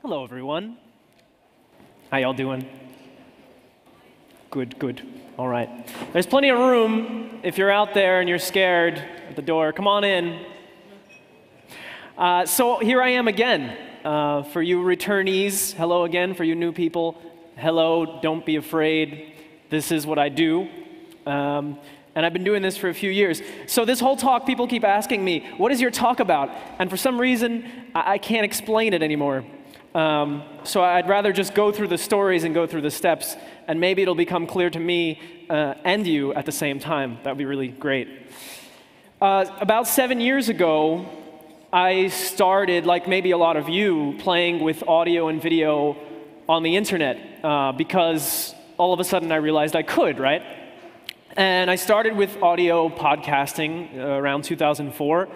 Hello, everyone. How y'all doing? Good, good. All right. There's plenty of room if you're out there and you're scared at the door. Come on in. So here I am again. For you returnees, hello again. For you new people, hello, don't be afraid. This is what I do. And I've been doing this for a few years. So this whole talk, people keep asking me, what is your talk about? And for some reason, I can't explain it anymore. So I'd rather just go through the stories and go through the steps, and maybe it'll become clear to me and you at the same time. That would be really great. About 7 years ago, I started, like maybe a lot of you, playing with audio and video on the internet because all of a sudden I realized I could, right? And I started with audio podcasting around 2004.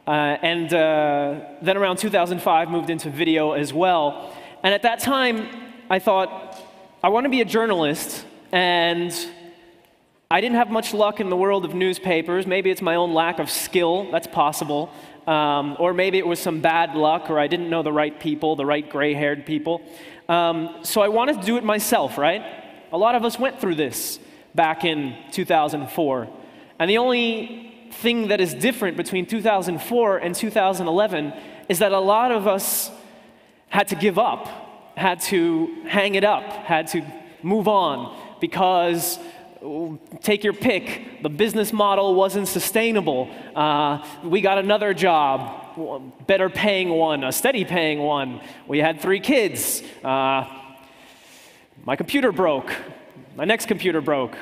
Then around 2005, moved into video as well. And at that time, I thought, I want to be a journalist, and I didn't have much luck in the world of newspapers. Maybe it's my own lack of skill, that's possible. Or maybe it was some bad luck, or I didn't know the right people, the right gray-haired people. So I wanted to do it myself, right? A lot of us went through this back in 2004. And the only thing that is different between 2004 and 2011 is that a lot of us had to give up, had to hang it up, had to move on because, take your pick, the business model wasn't sustainable. We got another job, better paying one, a steady paying one. We had 3 kids. My computer broke. My next computer broke.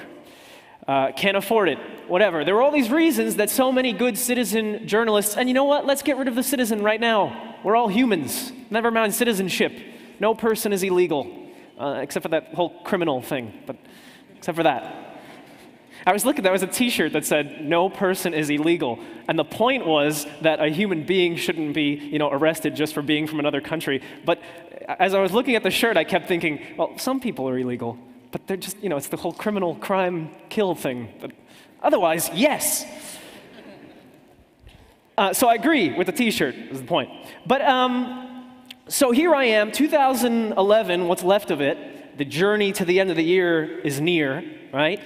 Can't afford it, whatever. There were all these reasons that so many good citizen journalists, and you know what? Let's get rid of the citizen right now. We're all humans. Never mind citizenship. No person is illegal, except for that whole criminal thing, but except for that. I was looking, there was a t-shirt that said, no person is illegal. And the point was that a human being shouldn't be, arrested just for being from another country. But as I was looking at the shirt, I kept thinking, well, some people are illegal. But they're just, it's the whole criminal crime kill thing. But otherwise, yes. So I agree with the t-shirt, is the point. But so here I am, 2011, what's left of it. The journey to the end of the year is near, right?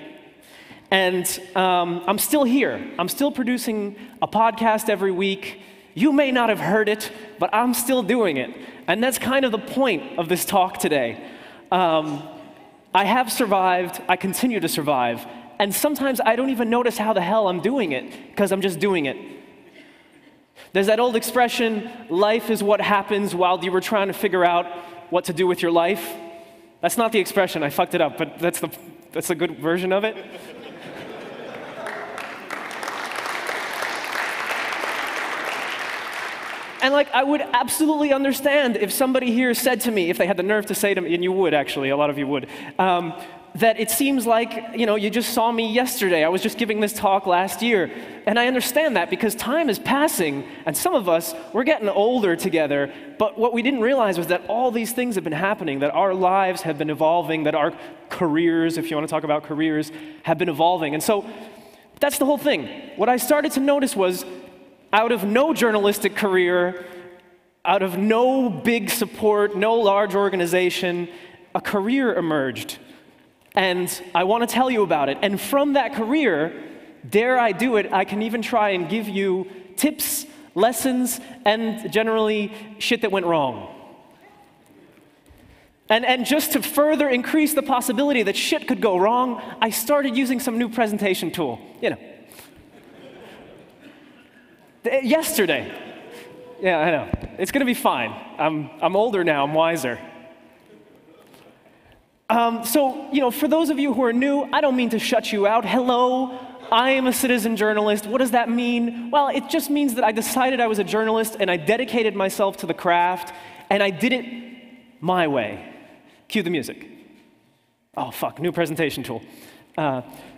And I'm still here. I'm still producing a podcast every week. You may not have heard it, but I'm still doing it. And that's kind of the point of this talk today. I have survived, I continue to survive, and sometimes I don't even notice how the hell I'm doing it, because I'm just doing it. There's that old expression, life is what happens while you were trying to figure out what to do with your life. That's not the expression, I fucked it up, but that's a good version of it. And I would absolutely understand if somebody here said to me, if they had the nerve to say to me, and you would actually, a lot of you would, that it seems like, you just saw me yesterday. I was just giving this talk last year. And I understand that because time is passing, and some of us, we're getting older together, but what we didn't realize was that all these things have been happening, that our lives have been evolving, that our careers, if you want to talk about careers, have been evolving. And so that's the whole thing. What I started to notice was, out of no journalistic career, out of no big support, no large organization, a career emerged. And I want to tell you about it. And from that career, dare I do it, I can even try and give you tips, lessons, and generally shit that went wrong. And just to further increase the possibility that shit could go wrong, I started using some new presentation tool, Yesterday. Yeah, I know. It's going to be fine. I'm older now. I'm wiser. So, for those of you who are new, I don't mean to shut you out. Hello, I am a citizen journalist. What does that mean? Well, it just means that I decided I was a journalist, and I dedicated myself to the craft, and I did it my way. Cue the music. Oh, fuck, new presentation tool.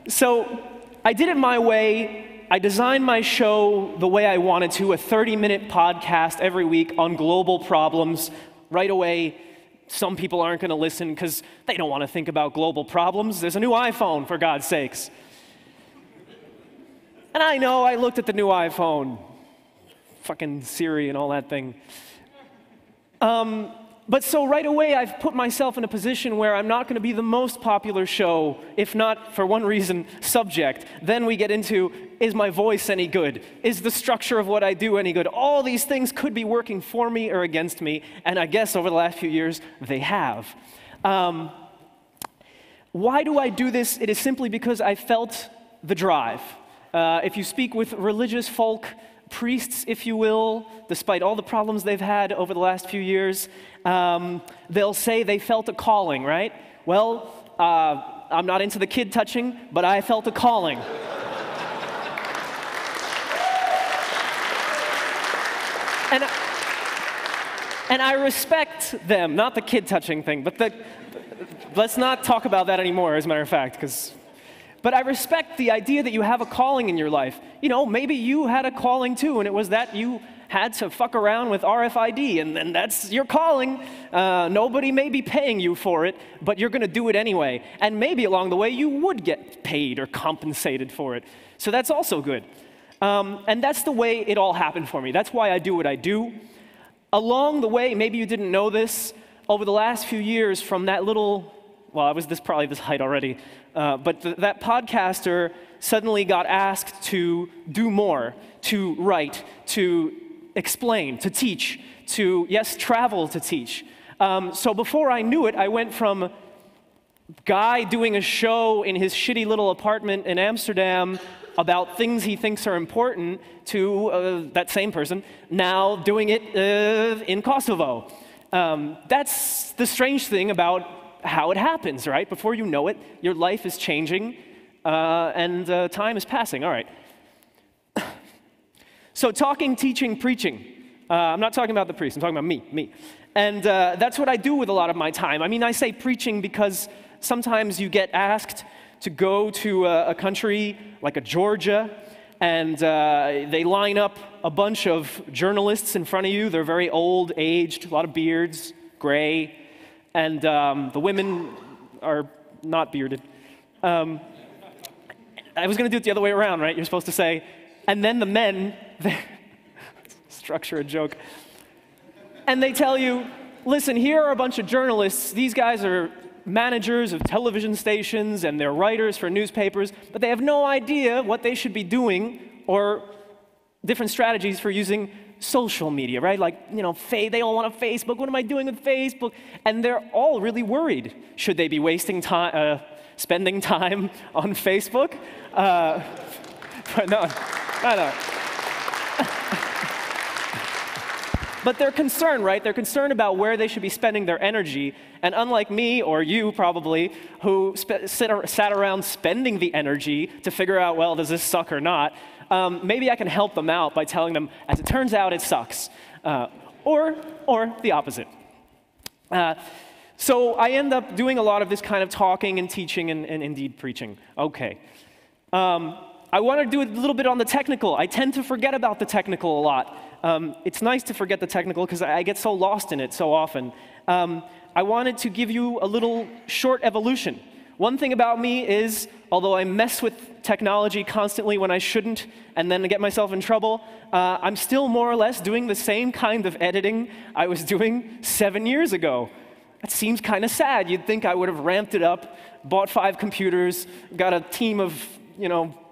So I did it my way. I designed my show the way I wanted to, a 30-minute podcast every week on global problems. Right away, some people aren't going to listen because they don't want to think about global problems. There's a new iPhone, for God's sakes. And I know, I looked at the new iPhone, fucking Siri and all that thing. But so right away, I've put myself in a position where I'm not going to be the most popular show, if not, for one reason, subject. Then we get into, is my voice any good? Is the structure of what I do any good? All these things could be working for me or against me, and I guess over the last few years, they have. Why do I do this? It is simply because I felt the drive. If you speak with religious folk, priests, if you will, despite all the problems they've had over the last few years, they'll say they felt a calling, right? Well, I'm not into the kid touching, but I felt a calling. And I respect them, not the kid touching thing, but let's not talk about that anymore, as a matter of fact, but I respect the idea that you have a calling in your life. You know, maybe you had a calling too, and it was that you had to fuck around with RFID, and that's your calling. Nobody may be paying you for it, but you're going to do it anyway. And maybe along the way, you would get paid or compensated for it. So that's also good. And that's the way it all happened for me. That's why I do what I do. Along the way, maybe you didn't know this, over the last few years from that little, well, I was probably this height already, but that podcaster suddenly got asked to do more, to write, to explain, to teach, to, yes, travel to teach. So before I knew it, I went from guy doing a show in his shitty little apartment in Amsterdam about things he thinks are important to that same person now doing it in Kosovo. That's the strange thing about how it happens, right? Before you know it, your life is changing, and time is passing. All right. So talking, teaching, preaching. I'm not talking about the priest. I'm talking about me. And that's what I do with a lot of my time. I mean, I say preaching because sometimes you get asked to go to a country like a Georgia, and they line up a bunch of journalists in front of you. They're very old, aged, a lot of beards, gray. And the women are not bearded. I was going to do it the other way around, right? You're supposed to say, and then the men, structure a joke, and they tell you, listen, here are a bunch of journalists. These guys are managers of television stations, and they're writers for newspapers, but they have no idea what they should be doing or different strategies for using social media, right? Like, you know, they all want a Facebook. What am I doing with Facebook? And they're all really worried. Should they be wasting time, spending time on Facebook? But no. But they're concerned, right? They're concerned about where they should be spending their energy. And unlike me, or you probably, who sat around spending the energy to figure out, well, does this suck or not, maybe I can help them out by telling them, as it turns out, it sucks. Or the opposite. So I end up doing a lot of this kind of talking and teaching and indeed preaching. Okay. I want to do a little bit on the technical. I tend to forget about the technical a lot. It's nice to forget the technical because I get so lost in it so often. I wanted to give you a little short evolution. One thing about me is, although I mess with technology constantly when I shouldn't and then get myself in trouble, I'm still more or less doing the same kind of editing I was doing 7 years ago. That seems kind of sad. You'd think I would have ramped it up, bought 5 computers, got a team of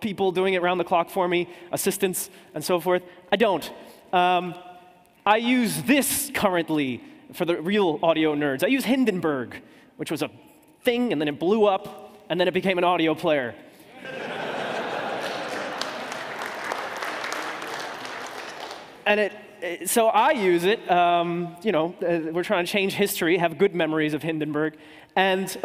people doing it around the clock for me, assistants and so forth. I don't. I use this currently for the real audio nerds. I use Hindenburg, which was a thing, and then it blew up, and then it became an audio player. And so I use it, we're trying to change history, have good memories of Hindenburg, and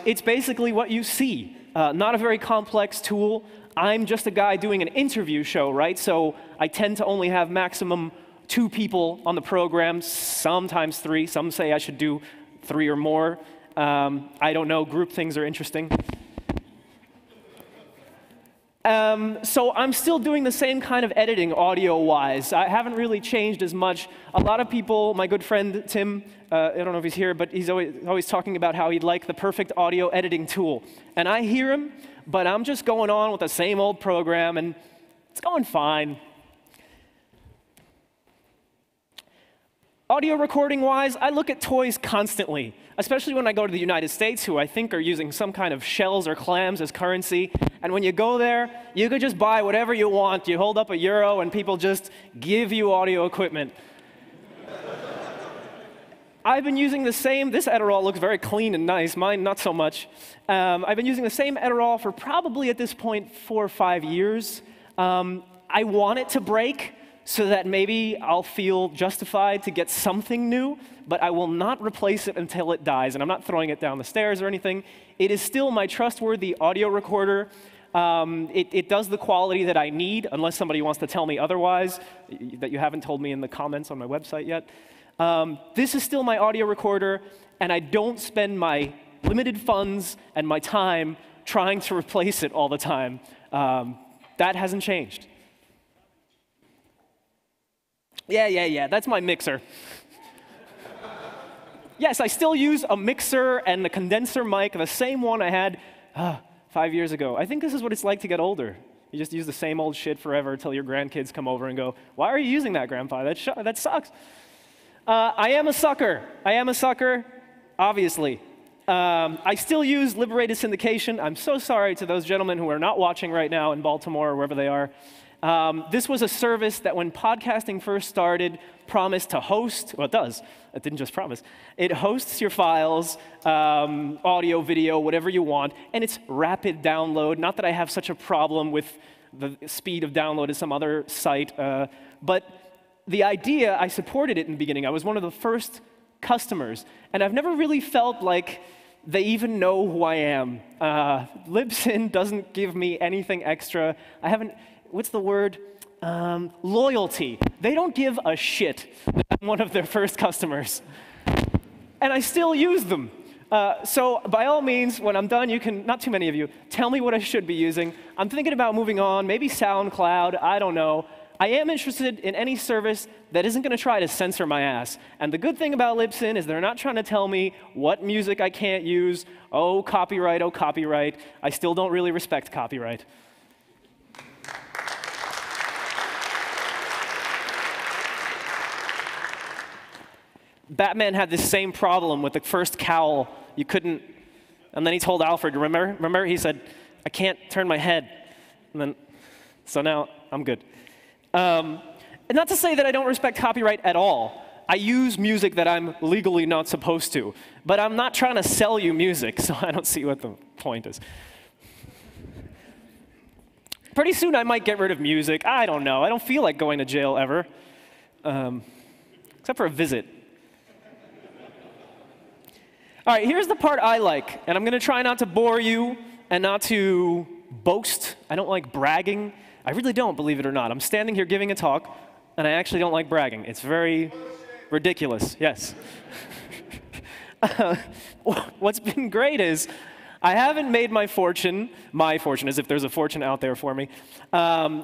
it's basically what you see. Not a very complex tool. I'm just a guy doing an interview show, right? So I tend to only have maximum 2 people on the program, sometimes 3. Some say I should do 3 or more. I don't know, group things are interesting. So I'm still doing the same kind of editing audio-wise. I haven't really changed as much. A lot of people, my good friend Tim, I don't know if he's here, but he's always talking about how he'd like the perfect audio editing tool. And I hear him, but I'm just going on with the same old program, and it's going fine. Audio recording-wise, I look at toys constantly, especially when I go to the United States, who I think are using some kind of shells or clams as currency. And when you go there, you could just buy whatever you want. You hold up a euro, and people just give you audio equipment. I've been using the same, this Adderall looks very clean and nice, mine not so much. I've been using the same Adderall for probably at this point 4 or 5 years. I want it to break so that maybe I'll feel justified to get something new, but I will not replace it until it dies, and I'm not throwing it down the stairs or anything. It is still my trustworthy audio recorder. It does the quality that I need, unless somebody wants to tell me otherwise, that you haven't told me in the comments on my website yet. This is still my audio recorder, and I don't spend my limited funds and my time trying to replace it all the time. That hasn't changed. Yeah, that's my mixer. Yes, I still use a mixer and a condenser mic, the same one I had 5 years ago. I think this is what it's like to get older. You just use the same old shit forever until your grandkids come over and go, "Why are you using that, Grandpa? That sucks." I am a sucker. Obviously. I still use liberated syndication. I'm so sorry to those gentlemen who are not watching right now in Baltimore or wherever they are. This was a service that when podcasting first started, promised to host. Well, it does. It didn't just promise. It hosts your files, audio, video, whatever you want, and it's rapid download. Not that I have such a problem with the speed of download as some other site, but the idea, I supported it in the beginning. I was one of the first customers, and I've never really felt like they even know who I am. Libsyn doesn't give me anything extra. I haven't, what's the word? Loyalty. They don't give a shit that I'm one of their first customers. And I still use them. So by all means, when I'm done, you can, not too many of you, tell me what I should be using. I'm thinking about moving on, maybe SoundCloud, I don't know. I am interested in any service that isn't going to try to censor my ass. And the good thing about Libsyn is they're not trying to tell me what music I can't use. Oh, copyright, oh, copyright. I still don't really respect copyright. Batman had this same problem with the first cowl. You couldn't, and then he told Alfred, remember? He said, "I can't turn my head." And then, so now I'm good. And not to say that I don't respect copyright at all. I use music that I'm legally not supposed to. But I'm not trying to sell you music, so I don't see what the point is. Pretty soon I might get rid of music. I don't know. I don't feel like going to jail ever. Except for a visit. All right, here's the part I like. And I'm going to try not to bore you and not to boast. I don't like bragging. I really don't, believe it or not. I'm standing here giving a talk, and I actually don't like bragging. It's very ridiculous, yes. What's been great is I haven't made my fortune, as if there's a fortune out there for me,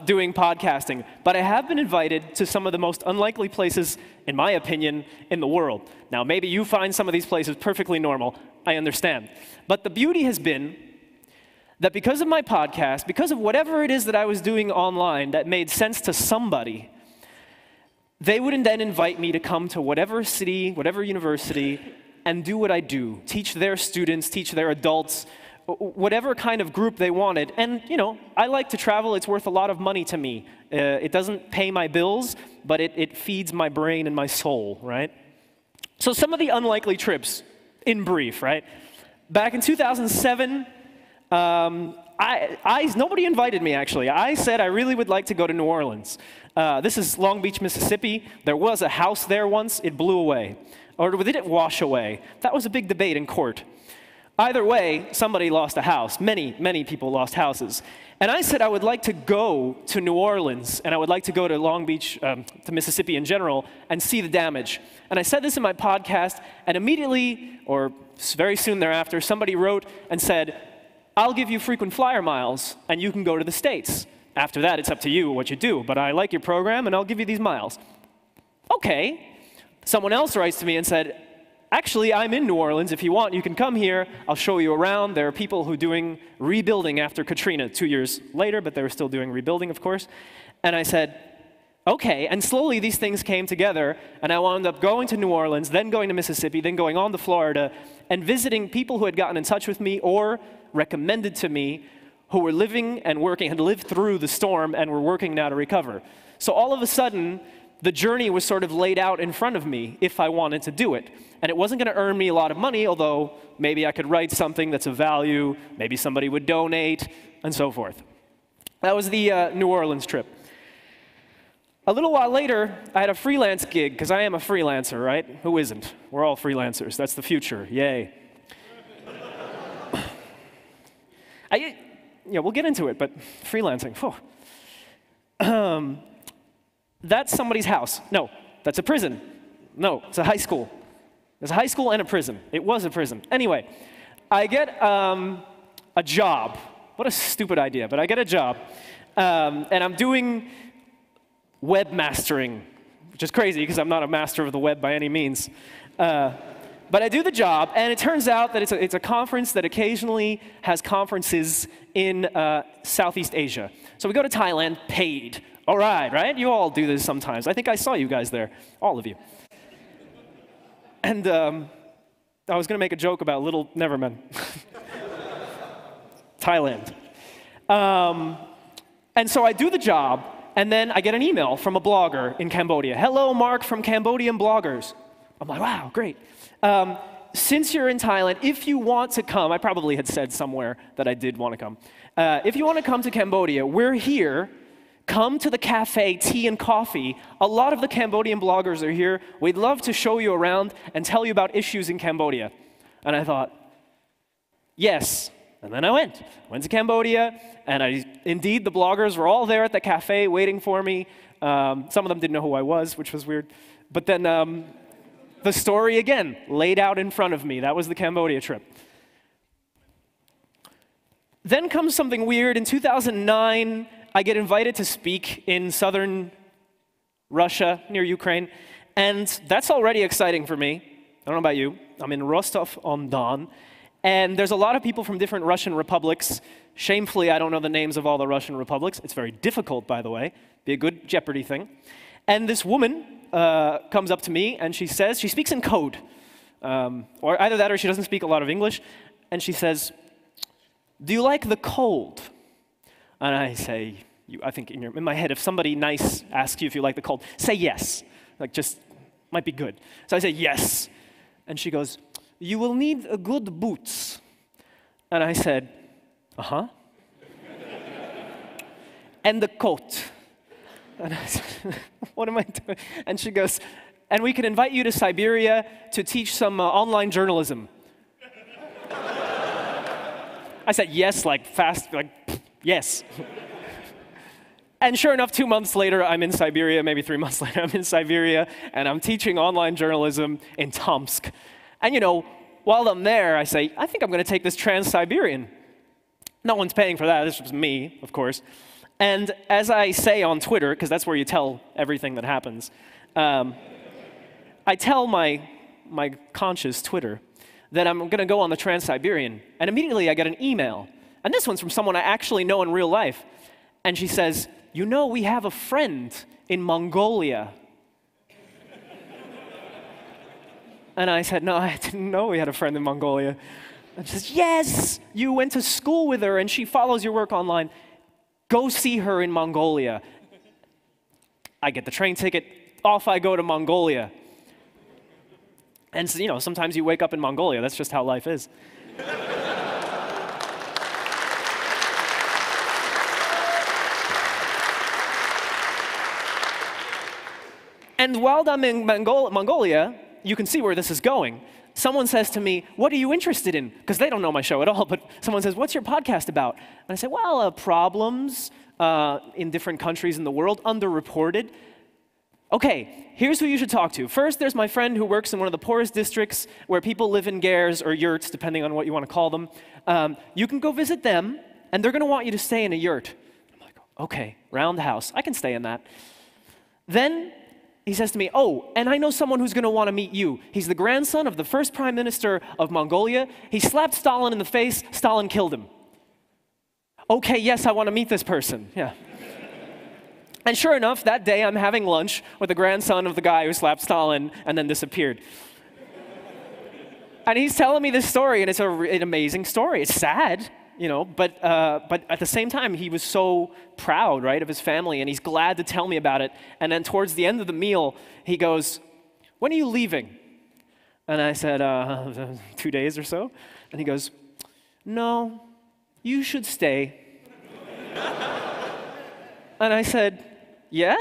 doing podcasting. But I have been invited to some of the most unlikely places, in my opinion, in the world. Now, maybe you find some of these places perfectly normal. I understand. But the beauty has been that because of my podcast, because of whatever it is that I was doing online that made sense to somebody, they would then invite me to come to whatever city, whatever university, and do what I do. Teach their students, teach their adults, whatever kind of group they wanted. And, you know, I like to travel. It's worth a lot of money to me. It doesn't pay my bills, but it feeds my brain and my soul, right? So some of the unlikely trips, in brief, right? Back in 2007, nobody invited me, actually. I said I really would like to go to New Orleans. This is Long Beach, Mississippi. There was a house there once. It blew away. Or did it wash away? That was a big debate in court. Either way, somebody lost a house. Many people lost houses. And I said I would like to go to New Orleans, and I would like to go to Long Beach, to Mississippi in general, and see the damage. And I said this in my podcast, and immediately, or very soon thereafter, somebody wrote and said, "I'll give you frequent flyer miles, and you can go to the States. After that, it's up to you what you do, but I like your program, and I'll give you these miles." Okay. Someone else writes to me and said, "Actually, I'm in New Orleans. If you want, you can come here. I'll show you around. There are people who are doing rebuilding after Katrina 2 years later, but they were still doing rebuilding, of course." And I said, Okay, and slowly these things came together, and I wound up going to New Orleans, then going to Mississippi, then going on to Florida, and visiting people who had gotten in touch with me or recommended to me who were living and working, had lived through the storm and were working now to recover. So all of a sudden, the journey was sort of laid out in front of me if I wanted to do it. And it wasn't going to earn me a lot of money, although maybe I could write something that's of value, maybe somebody would donate, and so forth. That was the New Orleans trip. A little while later, I had a freelance gig, because I am a freelancer, right? Who isn't? We're all freelancers. That's the future. Yay. Yeah, we'll get into it, but freelancing. That's somebody's house. No, that's a prison. No, it's a high school. There's a high school and a prison. It was a prison. Anyway, I get a job. What a stupid idea, but I get a job. And I'm doing webmastering, which is crazy because I'm not a master of the web by any means. But I do the job, and it turns out that it's a conference that occasionally has conferences in Southeast Asia. So we go to Thailand, paid. All right? You all do this sometimes. I think I saw you guys there, all of you. And I was going to make a joke about never mind. Thailand. And so I do the job, and then I get an email from a blogger in Cambodia. Hello, Mark from Cambodian bloggers. I'm like, wow, great. Since you're in Thailand, if you want to come, I probably had said somewhere that I did want to come. If you want to come to Cambodia, we're here. Come to the cafe, tea and coffee. A lot of the Cambodian bloggers are here. We'd love to show you around and tell you about issues in Cambodia. And I thought, yes. And then I went to Cambodia, and indeed, the bloggers were all there at the cafe waiting for me. Some of them didn't know who I was, which was weird. But then the story, again, laid out in front of me. That was the Cambodia trip. Then comes something weird. In 2009, I get invited to speak in southern Russia, near Ukraine. And that's already exciting for me. I don't know about you. I'm in Rostov-on-Don. And there's a lot of people from different Russian republics. Shamefully, I don't know the names of all the Russian republics. It's very difficult, by the way. Be a good Jeopardy thing. And this woman comes up to me, and she says, she speaks in code. Or either that or she doesn't speak a lot of English. And she says, do you like the cold? And I say, I think in my head, if somebody nice asks you if you like the cold, say yes. Like, just might be good. So I say yes. And she goes, you will need a good boots. And I said, uh-huh. And the coat. And I said, what am I doing? And she goes, and we can invite you to Siberia to teach some online journalism. I said, yes, like fast, like, yes. And sure enough, 2 months later, I'm in Siberia, maybe 3 months later, I'm in Siberia, and I'm teaching online journalism in Tomsk. And you know, while I'm there, I say, I think I'm going to take this Trans-Siberian. No one's paying for that. This was me, of course. And as I say on Twitter, because that's where you tell everything that happens, I tell my conscious Twitter that I'm going to go on the Trans-Siberian. And immediately I get an email. And this one's from someone I actually know in real life. And she says, you know, we have a friend in Mongolia. And I said, no, I didn't know we had a friend in Mongolia. And she says, yes, you went to school with her and she follows your work online. Go see her in Mongolia. I get the train ticket, off I go to Mongolia. And so, you know, sometimes you wake up in Mongolia, that's just how life is. And while I'm in Mongolia, you can see where this is going. Someone says to me, what are you interested in? Because they don't know my show at all, but someone says, what's your podcast about? And I say, well, problems in different countries in the world, underreported. Okay, here's who you should talk to. First, there's my friend who works in one of the poorest districts where people live in gers or yurts, depending on what you want to call them. You can go visit them, and they're going to want you to stay in a yurt. I'm like, okay, round house. I can stay in that. Then he says to me, oh, and I know someone who's going to want to meet you. He's the grandson of the first prime minister of Mongolia. He slapped Stalin in the face. Stalin killed him. Okay, yes, I want to meet this person. Yeah. And sure enough, that day I'm having lunch with the grandson of the guy who slapped Stalin and then disappeared. And he's telling me this story, and it's an amazing story. It's sad, you know, but at the same time, he was so proud, right, of his family, and he's glad to tell me about it. And then towards the end of the meal, he goes, "When are you leaving?" And I said, 2 days or so. And he goes, "No, you should stay." And I said, "Yeah?"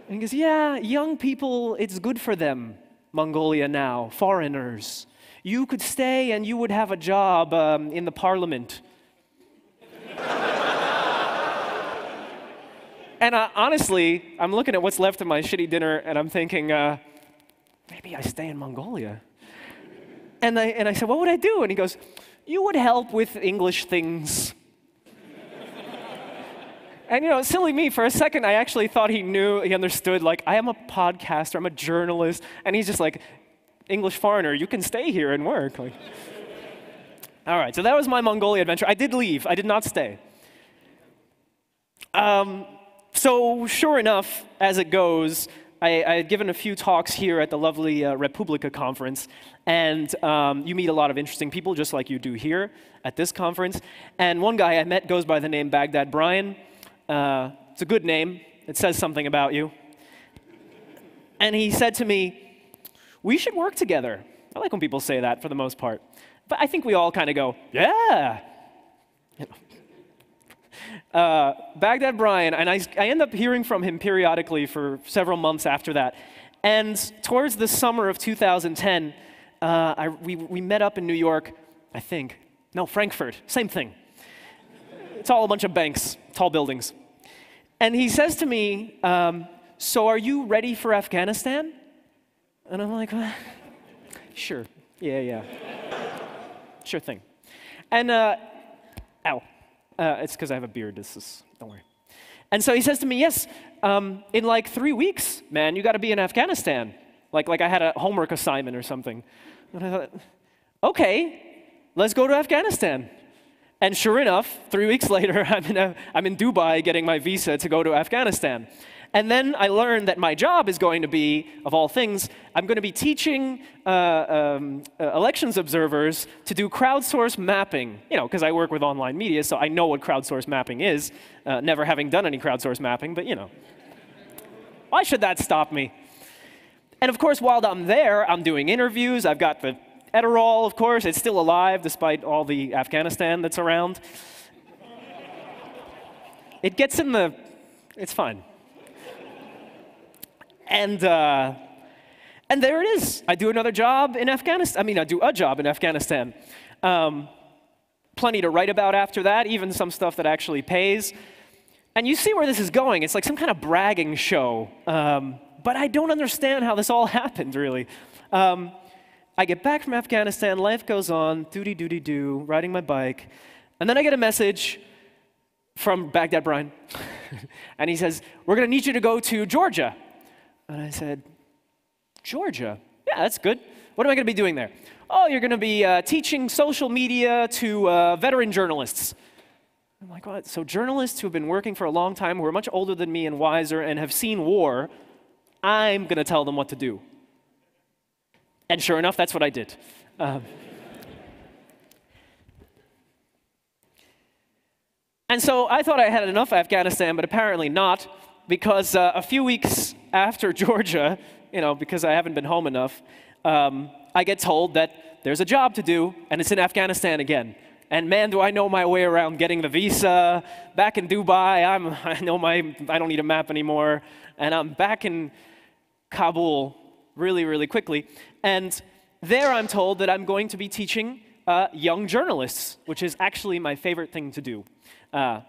And he goes, "Yeah, young people, it's good for them, Mongolia now, foreigners. You could stay and you would have a job in the parliament." And honestly, I'm looking at what's left of my shitty dinner and I'm thinking, maybe I stay in Mongolia. And I said, "What would I do?" And he goes, "You would help with English things." And you know, silly me, for a second I actually thought he understood, like, I am a podcaster, I'm a journalist, and he's just like, "English foreigner, you can stay here and work." Like, all right, so that was my Mongolia adventure. I did leave, I did not stay. So sure enough, as it goes, I had given a few talks here at the lovely Republica conference, and you meet a lot of interesting people, just like you do here at this conference. And one guy I met goes by the name Baghdad Brian. It's a good name. It says something about you. And he said to me, "We should work together." I like when people say that for the most part. But I think we all kind of go, "Yeah." Baghdad Brian, and I end up hearing from him periodically for several months after that. And towards the summer of 2010, we met up in New York, I think. No, Frankfurt, same thing. It's all a bunch of banks, tall buildings. And he says to me, "So are you ready for Afghanistan?" And I'm like, "Sure, yeah. Sure thing." And, ow. It's because I have a beard, don't worry. And so he says to me, "Yes, in like 3 weeks, man, you gotta be in Afghanistan." Like I had a homework assignment or something. And I thought, okay, let's go to Afghanistan. And sure enough, 3 weeks later, I'm in Dubai getting my visa to go to Afghanistan. And then I learned that my job is going to be, of all things, I'm going to be teaching elections observers to do crowdsource mapping. You know, because I work with online media, so I know what crowdsource mapping is, never having done any crowdsource mapping, but you know. Why should that stop me? And of course, while I'm there, I'm doing interviews. I've got the Adderall, of course. It's still alive, despite all the Afghanistan that's around. It gets in the... It's fine. And there it is. I do another job in Afghanistan. I mean, I do a job in Afghanistan. Plenty to write about after that, even some stuff that actually pays. And you see where this is going. It's like some kind of bragging show. But I don't understand how this all happened, really. I get back from Afghanistan, life goes on, doody-doody-doo, riding my bike. And then I get a message from Baghdad Brian. And he says, "We're going to need you to go to Georgia." And I said, "Georgia? Yeah, that's good. What am I going to be doing there?" "Oh, you're going to be teaching social media to veteran journalists." I'm like, "What?" So journalists who have been working for a long time, who are much older than me and wiser and have seen war, I'm going to tell them what to do. And sure enough, that's what I did. And so I thought I had enough Afghanistan, but apparently not, because a few weeks after Georgia, you know, because I haven't been home enough, I get told that there's a job to do, and it's in Afghanistan again. And man, do I know my way around getting the visa. Back in Dubai, I don't need a map anymore, and I'm back in Kabul really, really quickly. And there I'm told that I'm going to be teaching young journalists, which is actually my favorite thing to do,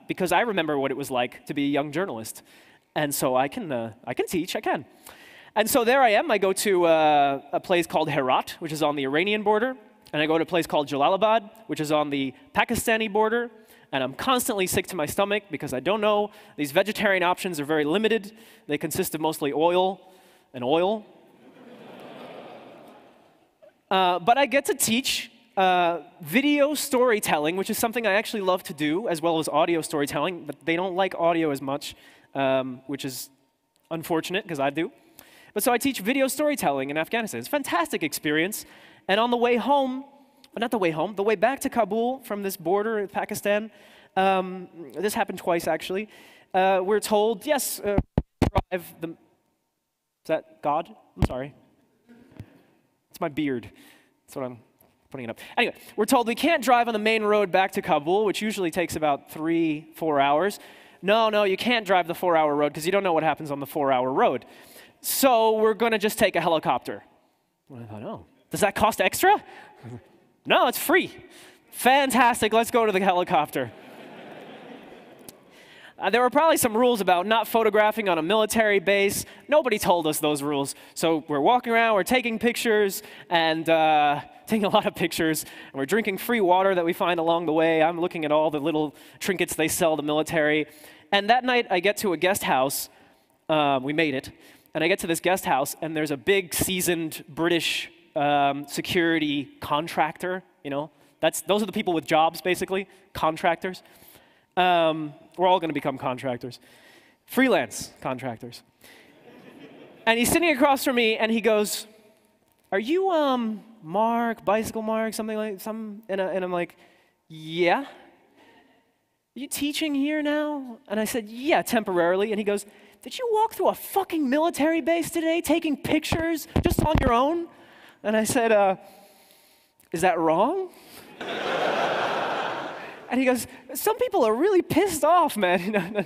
because I remember what it was like to be a young journalist. And so I can teach, I can. And so there I am. I go to a place called Herat, which is on the Iranian border. And I go to a place called Jalalabad, which is on the Pakistani border. And I'm constantly sick to my stomach because I don't know. These vegetarian options are very limited. They consist of mostly oil and oil. But I get to teach video storytelling, which is something I actually love to do, as well as audio storytelling, but they don't like audio as much, which is unfortunate, because I do. But so I teach video storytelling in Afghanistan. It's a fantastic experience. And on the way home, well, not the way home, the way back to Kabul from this border in Pakistan, this happened twice, actually. We're told, yes, drive the... Is that God? I'm sorry. It's my beard. That's what I'm putting it up. Anyway, we're told we can't drive on the main road back to Kabul, which usually takes about 3-4 hours. No, you can't drive the 4-hour road because you don't know what happens on the 4-hour road. So we're going to just take a helicopter. And I thought, oh, does that cost extra? No, it's free. Fantastic, let's go to the helicopter. There were probably some rules about not photographing on a military base. Nobody told us those rules. So we're walking around, we're taking pictures, and taking a lot of pictures, and we're drinking free water that we find along the way. I'm looking at all the little trinkets they sell the military. And that night, I get to a guest house. We made it. And I get to this guest house, and there's a big, seasoned British security contractor. You know, those are the people with jobs, basically, contractors. We're all going to become contractors. Freelance contractors. And he's sitting across from me, and he goes, "Are you, Mark, Bicyclemark, something like, and I'm like, yeah. Are you teaching here now?" And I said, yeah, temporarily. And he goes, "Did you walk through a fucking military base today, taking pictures just on your own?" And I said, is that wrong? And he goes, "Some people are really pissed off, man."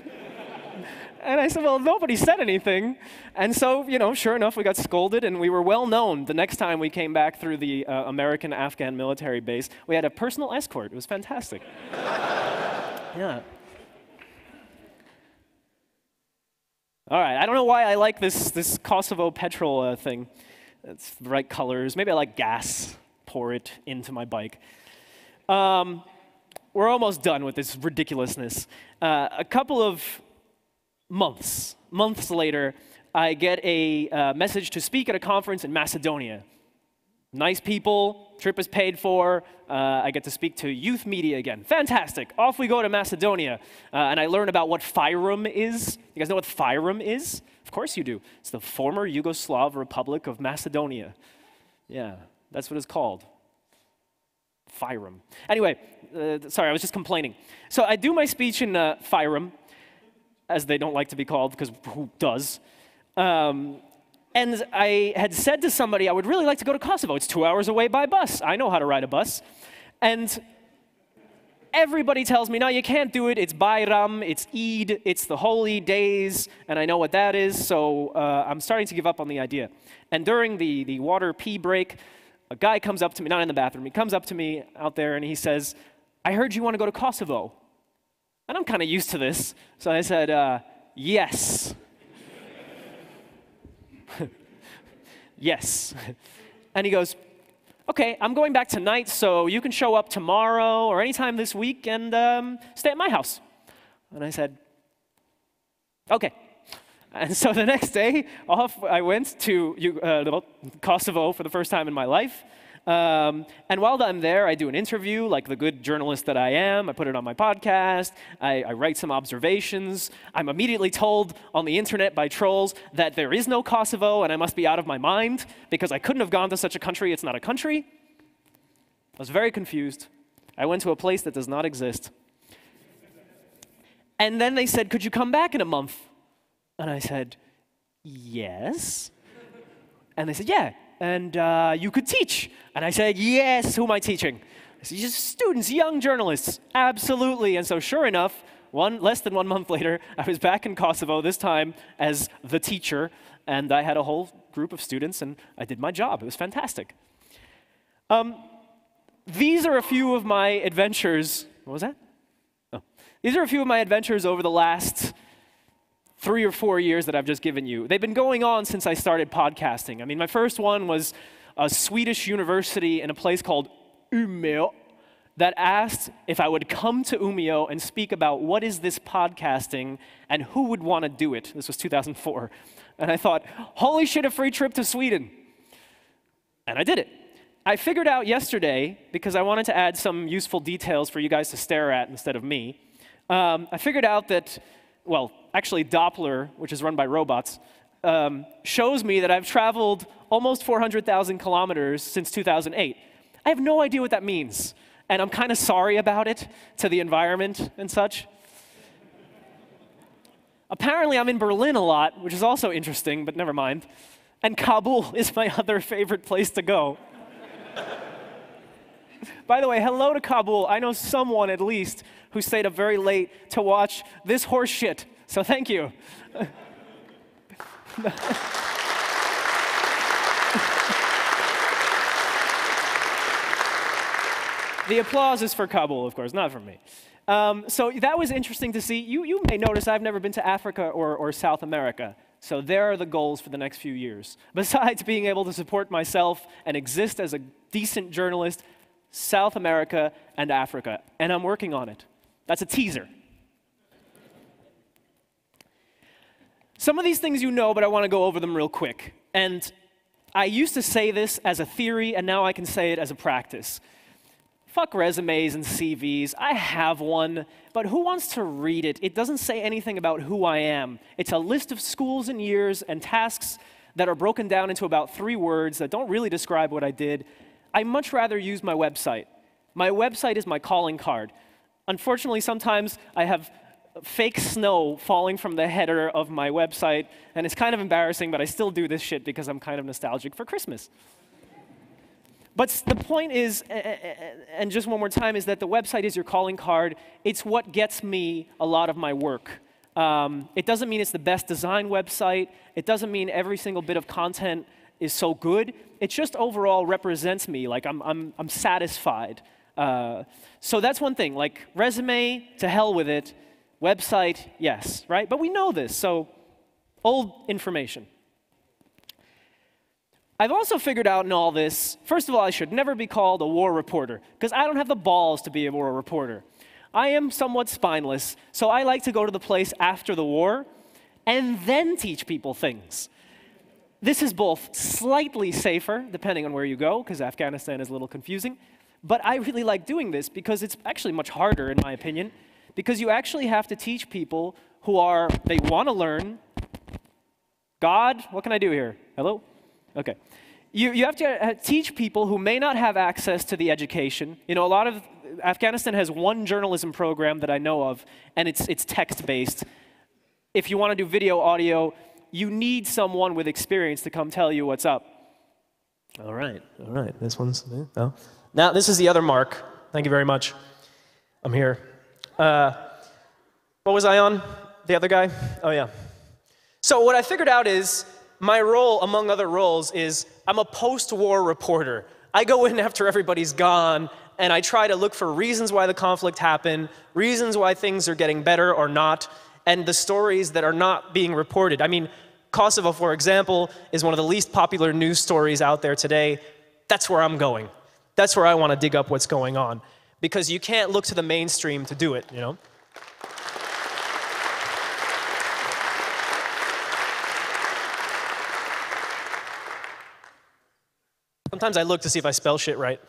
And I said, well, nobody said anything. And so, you know, sure enough, we got scolded, and we were well known. The next time we came back through the American-Afghan military base, we had a personal escort. It was fantastic. Yeah. All right, I don't know why I like this Kosovo petrol thing. It's the right colors. Maybe I like gas. Pour it into my bike. We're almost done with this ridiculousness. A couple of months later, I get a message to speak at a conference in Macedonia. Nice people, trip is paid for, I get to speak to youth media again. Fantastic, off we go to Macedonia. And I learn about what FYROM is. You guys know what FYROM is? Of course you do. It's the former Yugoslav Republic of Macedonia. Yeah, that's what it's called. FYROM. Anyway, sorry, I was just complaining. So I do my speech in FYROM, as they don't like to be called, because who does? And I had said to somebody, I would really like to go to Kosovo. It's 2 hours away by bus. I know how to ride a bus. And everybody tells me, no, you can't do it. It's Bayram, it's Eid, it's the holy days, and I know what that is, so I'm starting to give up on the idea. And during the water pee break, a guy comes up to me, not in the bathroom, he comes up to me out there and he says, "I heard you want to go to Kosovo." And I'm kind of used to this, so I said, yes. Yes. And he goes, "Okay, I'm going back tonight, so you can show up tomorrow or anytime this week and stay at my house." And I said, okay. And so the next day, off I went to Kosovo for the first time in my life. And while I'm there, I do an interview, like the good journalist that I am. I put it on my podcast. I write some observations. I'm immediately told on the internet by trolls that there is no Kosovo and I must be out of my mind because I couldn't have gone to such a country. It's not a country. I was very confused. I went to a place that does not exist. And then they said, "Could you come back in a month?" And I said, yes. And they said, "Yeah, and you could teach." And I said, yes, who am I teaching? I said, "Just students, young journalists." Absolutely. And so sure enough, less than 1 month later, I was back in Kosovo, this time as the teacher, and I had a whole group of students, and I did my job. It was fantastic. These are a few of my adventures. What was that? Oh. These are a few of my adventures over the last 3 or 4 years that I've just given you. They've been going on since I started podcasting. I mean, my first one was a Swedish university in a place called Umeå that asked if I would come to Umeå and speak about what is this podcasting and who would want to do it. This was 2004. And I thought, holy shit, a free trip to Sweden. And I did it. I figured out yesterday, because I wanted to add some useful details for you guys to stare at instead of me, I figured out that, well, actually Doppler, which is run by robots, shows me that I've traveled almost 400,000 kilometers since 2008. I have no idea what that means, and I'm kind of sorry about it to the environment and such. Apparently, I'm in Berlin a lot, which is also interesting, but never mind. And Kabul is my other favorite place to go. By the way, hello to Kabul. I know someone, at least, who stayed up very late to watch this horse shit, so thank you. The applause is for Kabul, of course, not for me. So that was interesting to see. You may notice I've never been to Africa or South America. So there are the goals for the next few years. Besides being able to support myself and exist as a decent journalist, South America and Africa. And I'm working on it. That's a teaser. Some of these things you know, but I want to go over them real quick. And I used to say this as a theory, and now I can say it as a practice. Fuck resumes and CVs. I have one, but who wants to read it? It doesn't say anything about who I am. It's a list of schools and years and tasks that are broken down into about 3 words that don't really describe what I did. I much rather use my website. My website is my calling card. Unfortunately, sometimes I have fake snow falling from the header of my website, and it's kind of embarrassing, but I still do this shit because I'm kind of nostalgic for Christmas. But the point is, and just one more time, is that the website is your calling card. It's what gets me a lot of my work. It doesn't mean it's the best design website. It doesn't mean every single bit of content is so good. It just overall represents me. Like I'm satisfied. So that's one thing. Like resume, to hell with it. Website, yes, right? But we know this, so old information. I've also figured out in all this, first of all, I should never be called a war reporter, because I don't have the balls to be a war reporter. I am somewhat spineless, so I like to go to the place after the war and then teach people things. This is both slightly safer, depending on where you go, because Afghanistan is a little confusing, but I really like doing this because it's actually much harder, in my opinion, because you actually have to teach people who they want to learn. God, what can I do here? Hello? Okay. You have to teach people who may not have access to the education. You know, Afghanistan has one journalism program that I know of, and it's text-based. If you want to do video, audio, you need someone with experience to come tell you what's up. All right. This one's, oh. Now, this is the other Mark. Thank you very much. I'm here. What was I on? The other guy? Oh, yeah. So what I figured out is, my role, among other roles, is I'm a post-war reporter. I go in after everybody's gone, and I try to look for reasons why the conflict happened, reasons why things are getting better or not, and the stories that are not being reported. I mean, Kosovo, for example, is one of the least popular news stories out there today. That's where I'm going. That's where I want to dig up what's going on. Because you can't look to the mainstream to do it, you know? Sometimes I look to see if I spell shit right.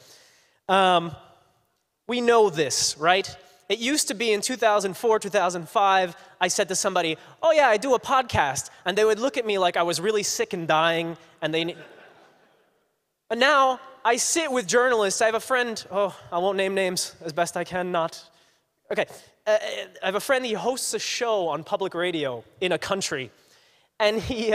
We know this, right? It used to be in 2004, 2005, I said to somebody, oh yeah, I do a podcast. And they would look at me like I was really sick and dying. And now, I sit with journalists. I have a friend, oh, I won't name names as best I can not. Okay, I have a friend, he hosts a show on public radio in a country. And he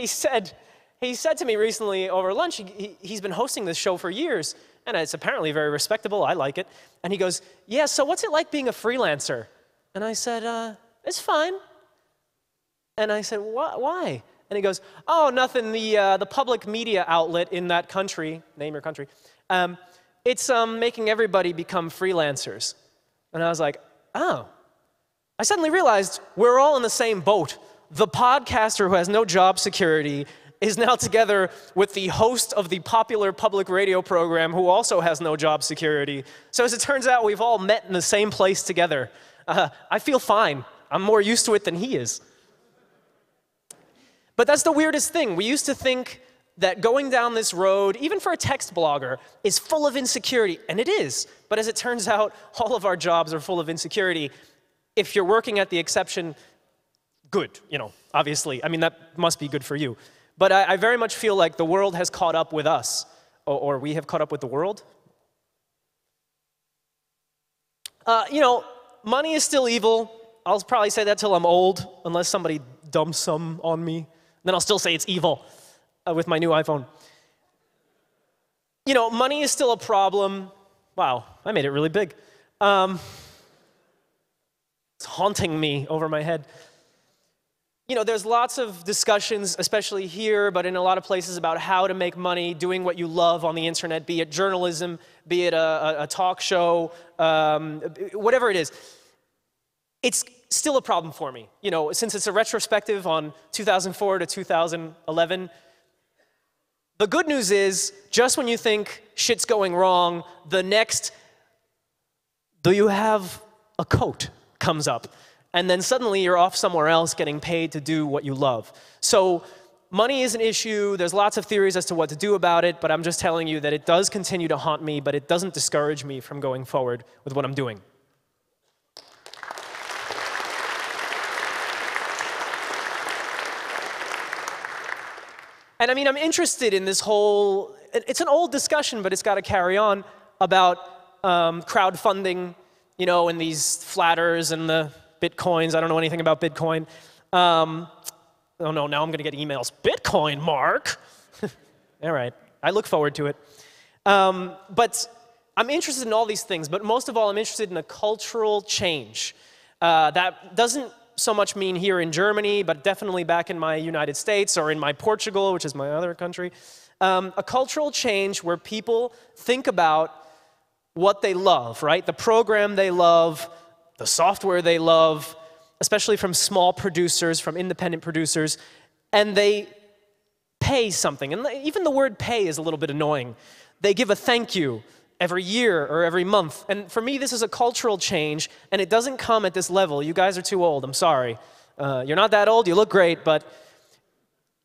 said to me recently over lunch, he's been hosting this show for years, and it's apparently very respectable, I like it. And he goes, yeah, so what's it like being a freelancer? And I said, it's fine. And I said, why? And he goes, oh, nothing, the public media outlet in that country, name your country, it's making everybody become freelancers. And I was like, oh. I suddenly realized we're all in the same boat. The podcaster who has no job security is now together with the host of the popular public radio program who also has no job security. So as it turns out, we've all met in the same place together. I feel fine. I'm more used to it than he is. But that's the weirdest thing. We used to think that going down this road, even for a text blogger, is full of insecurity, and it is. But as it turns out, all of our jobs are full of insecurity. If you're working at the exception, good, obviously. I mean, that must be good for you. But I very much feel like the world has caught up with us, or we have caught up with the world. Money is still evil. I'll probably say that till I'm old, unless somebody dumps some on me. Then I'll still say it's evil. With my new iPhone. Money is still a problem. Wow, I made it really big. It's haunting me over my head. There's lots of discussions, especially here, but in a lot of places, about how to make money doing what you love on the internet, be it journalism, be it a talk show, whatever it is. It's still a problem for me. Since it's a retrospective on 2004 to 2011, the good news is, just when you think shit's going wrong, the next, do you have a coat, comes up. And then suddenly you're off somewhere else getting paid to do what you love. So money is an issue. There's lots of theories as to what to do about it, but I'm just telling you that it does continue to haunt me, but it doesn't discourage me from going forward with what I'm doing. And I mean, I'm interested in this whole, it's an old discussion, but it's got to carry on, about crowdfunding, and these flatters and the Bitcoins. I don't know anything about Bitcoin. Oh no, now I'm going to get emails. Bitcoin, Mark! All right, I look forward to it. But I'm interested in all these things, but most of all, I'm interested in a cultural change. That doesn't so much mean here in Germany, but definitely back in my United States or in my Portugal, which is my other country. A cultural change where people think about what they love, right? The program they love, the software they love, especially from small producers, from independent producers, and they pay something. And even the word pay is a little bit annoying. They give a thank you every year or every month. And for me, this is a cultural change, and it doesn't come at this level. You guys are too old, I'm sorry. You're not that old, you look great, but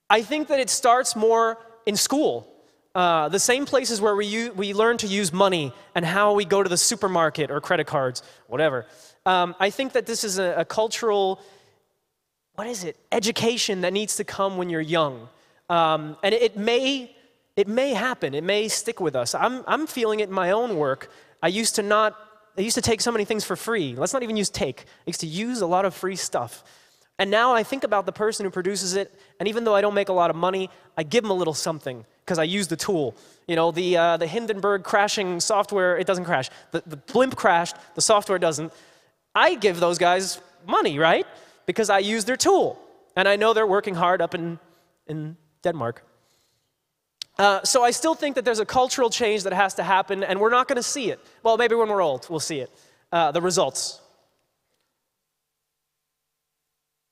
I think that it starts more in school. The same places where we learn to use money and how we go to the supermarket or credit cards, whatever. I think that this is a cultural, education that needs to come when you're young. And it may happen. It may stick with us. I'm feeling it in my own work. I used to take so many things for free. Let's not even use take. I used to use a lot of free stuff. And now I think about the person who produces it, and even though I don't make a lot of money, I give them a little something because I use the tool. The Hindenburg crashing software, it doesn't crash. The blimp crashed, the software doesn't. I give those guys money, right? Because I use their tool. And I know they're working hard up in Denmark. So I still think that there's a cultural change that has to happen, and we're not going to see it. Well, maybe when we're old, we'll see it. The results.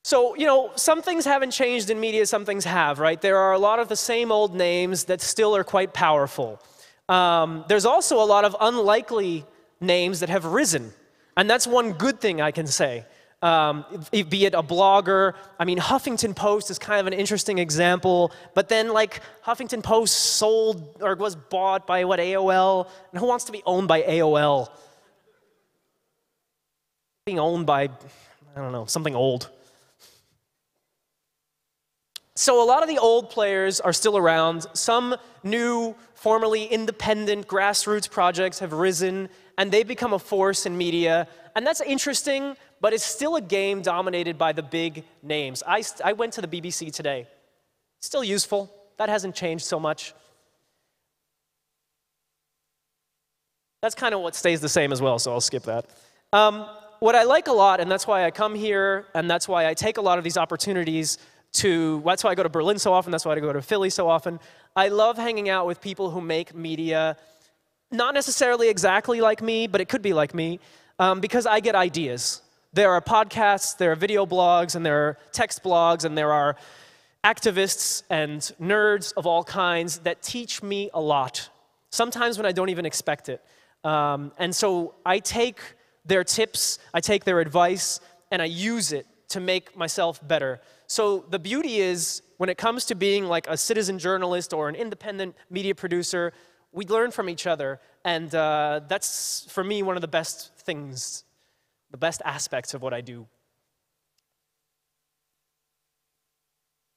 So, some things haven't changed in media, some things have, right? There are a lot of the same old names that still are quite powerful. There's also a lot of unlikely names that have risen. And that's one good thing I can say. Be it a blogger. I mean, Huffington Post is kind of an interesting example. But then, Huffington Post sold or was bought by, AOL? And who wants to be owned by AOL? Being owned by, I don't know, something old. So a lot of the old players are still around. Some new, formerly independent grassroots projects have risen, and they've become a force in media. And that's interesting, but it's still a game dominated by the big names. I went to the BBC today. Still useful. That hasn't changed so much. That's kind of what stays the same as well, so I'll skip that. What I like a lot, and that's why I come here, and that's why I take a lot of these opportunities that's why I go to Berlin so often, that's why I go to Philly so often. I love hanging out with people who make media, not necessarily exactly like me, but it could be like me, because I get ideas. There are podcasts, there are video blogs, and there are text blogs, and there are activists and nerds of all kinds that teach me a lot, sometimes when I don't even expect it. And so I take their tips, I take their advice, and I use it to make myself better. So the beauty is, when it comes to being like a citizen journalist or an independent media producer, we learn from each other, and that's, for me, one of the best things, the best aspects of what I do.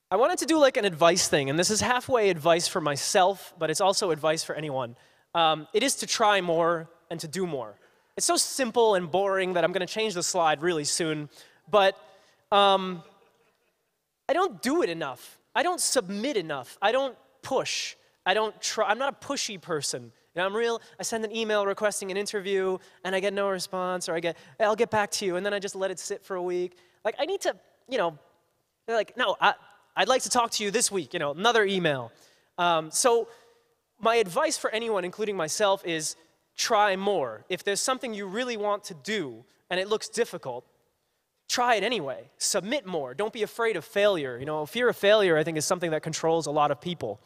I wanted to do like an advice thing, and this is halfway advice for myself, but it's also advice for anyone. It is to try more and to do more. It's so simple and boring that I'm going to change the slide really soon, but I don't do it enough. I don't submit enough. I don't push. I don't try. I'm not a pushy person. You know, I send an email requesting an interview, and I get no response, or I'll get back to you, and then I just let it sit for a week. Like, I need to, you know, they're like, no, I'd like to talk to you this week, you know, another email. So my advice for anyone, including myself, is try more. If there's something you really want to do, and it looks difficult, try it anyway. Submit more. Don't be afraid of failure. You know, fear of failure, I think, is something that controls a lot of people.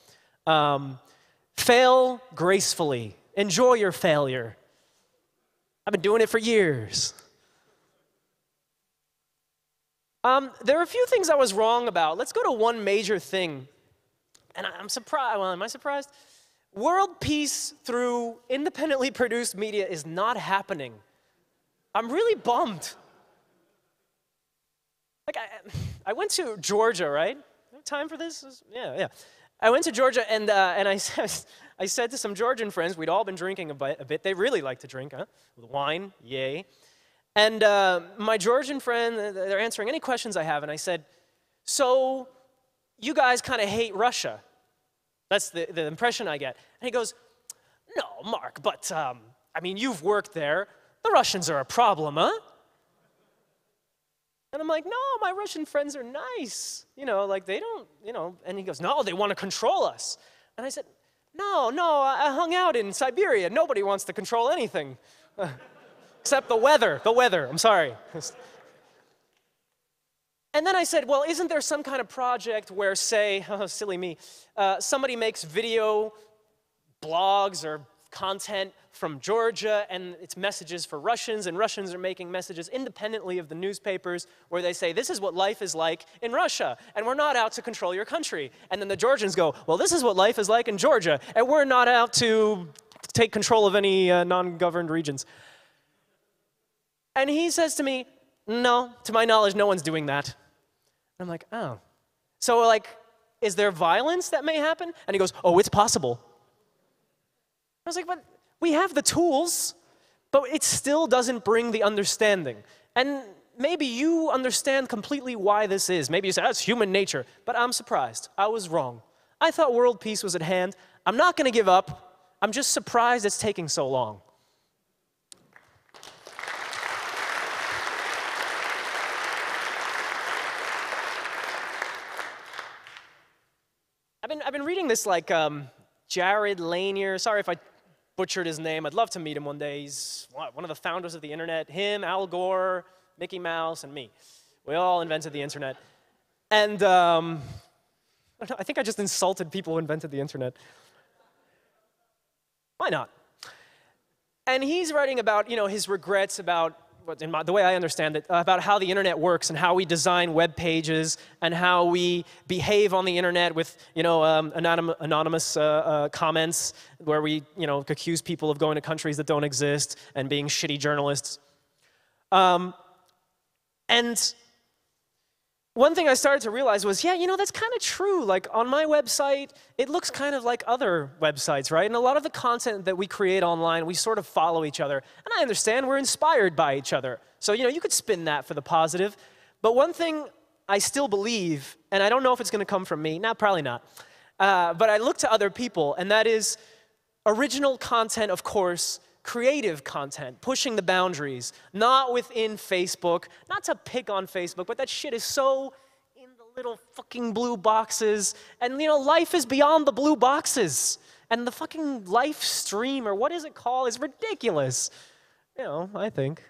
Fail gracefully. Enjoy your failure. I've been doing it for years. There are a few things I was wrong about. Let's go to one major thing. And I'm surprised. Well, am I surprised? World peace through independently produced media is not happening. I'm really bummed. Like, I went to Georgia, right? Time for this? Yeah. I went to Georgia, and I said to some Georgian friends, we'd all been drinking a bit. They really like to drink, huh? With wine, yay. And my Georgian friend, they're answering any questions I have, and I said, so you guys kind of hate Russia. That's the impression I get. And he goes, no, Mark, but, I mean, you've worked there. The Russians are a problem, huh? And I'm like, no, my Russian friends are nice. You know, like, they don't, you know. And he goes, no, they want to control us. And I said, no, I hung out in Siberia. Nobody wants to control anything. Except the weather, I'm sorry. And then I said, well, isn't there some kind of project where, say, oh, silly me, somebody makes video blogs or content from Georgia, and it's messages for Russians, and Russians are making messages independently of the newspapers where they say, this is what life is like in Russia, and we're not out to control your country. And then the Georgians go, well, this is what life is like in Georgia, and we're not out to take control of any non-governed regions. And he says to me, no, to my knowledge, no one's doing that. And I'm like, oh. So, like, is there violence that may happen? And he goes, oh, it's possible. I was like, but we have the tools, but it still doesn't bring the understanding. And maybe you understand completely why this is. Maybe you say, that's human nature. But I'm surprised. I was wrong. I thought world peace was at hand. I'm not going to give up. I'm just surprised it's taking so long. I've been reading this, like, Jared Lanier. Sorry if I butchered his name. I'd love to meet him one day. He's one of the founders of the internet. Him, Al Gore, Mickey Mouse, and me. We all invented the internet. And I think I just insulted people who invented the internet. Why not? And he's writing about, you know, his regrets about, the way I understand it, about how the internet works and how we design web pages and how we behave on the internet with, you know, anonymous comments where we, you know, accuse people of going to countries that don't exist and being shitty journalists. And one thing I started to realize was, yeah, you know, that's kind of true. Like, on my website, it looks kind of like other websites, right? And a lot of the content that we create online, we sort of follow each other. And I understand we're inspired by each other. So, you know, you could spin that for the positive. But one thing I still believe, and I don't know if it's going to come from me, probably not, but I look to other people, and that is original content, of course, creative content, pushing the boundaries, not within Facebook, not to pick on Facebook, but that shit is so in the little fucking blue boxes, and, you know, life is beyond the blue boxes, and the fucking live stream, or what is it called, is ridiculous, you know, I think.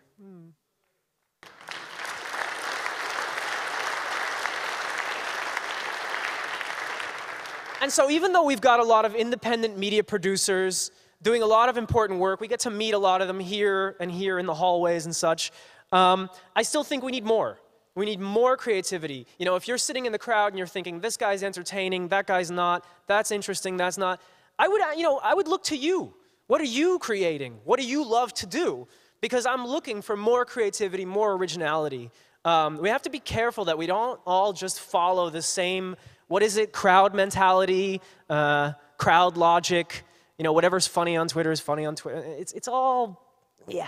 And so even though we've got a lot of independent media producers doing a lot of important work, we get to meet a lot of them here in the hallways and such, I still think we need more. We need more creativity. You know, if you're sitting in the crowd and you're thinking, this guy's entertaining, that guy's not, that's interesting, that's not, I would look to you. What are you creating? What do you love to do? Because I'm looking for more creativity, more originality. We have to be careful that we don't all just follow the same, what is it, crowd mentality, crowd logic, you know, whatever's funny on Twitter is funny on Twitter. It's all, yeah.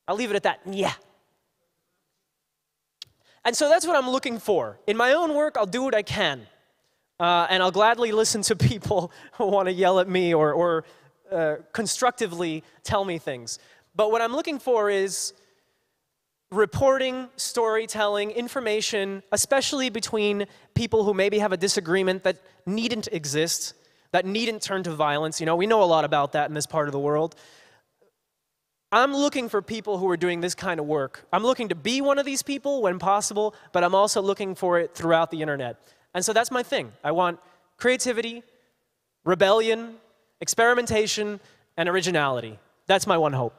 I'll leave it at that, yeah. And so that's what I'm looking for. In my own work, I'll do what I can. And I'll gladly listen to people who want to yell at me or constructively tell me things. But what I'm looking for is reporting, storytelling, information, especially between people who maybe have a disagreement that needn't exist, that needn't turn to violence. You know, we know a lot about that in this part of the world. I'm looking for people who are doing this kind of work. I'm looking to be one of these people when possible, but I'm also looking for it throughout the internet. And so that's my thing. I want creativity, rebellion, experimentation, and originality. That's my one hope.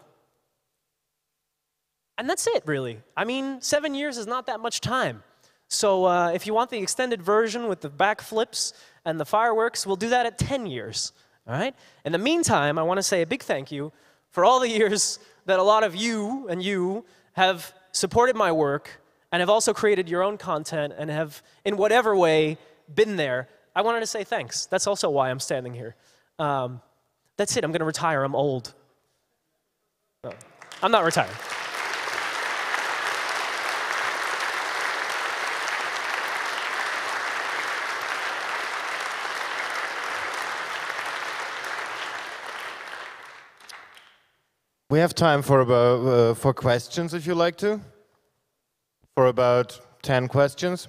And that's it, really. I mean, 7 years is not that much time. So if you want the extended version with the backflips and the fireworks, we'll do that at 10 years. All right? In the meantime, I want to say a big thank you for all the years that a lot of you have supported my work and have also created your own content and have, in whatever way, been there. I wanted to say thanks. That's also why I'm standing here. That's it. I'm going to retire. I'm old. No, I'm not retired. We have time for questions, if you like to. For about 10 questions.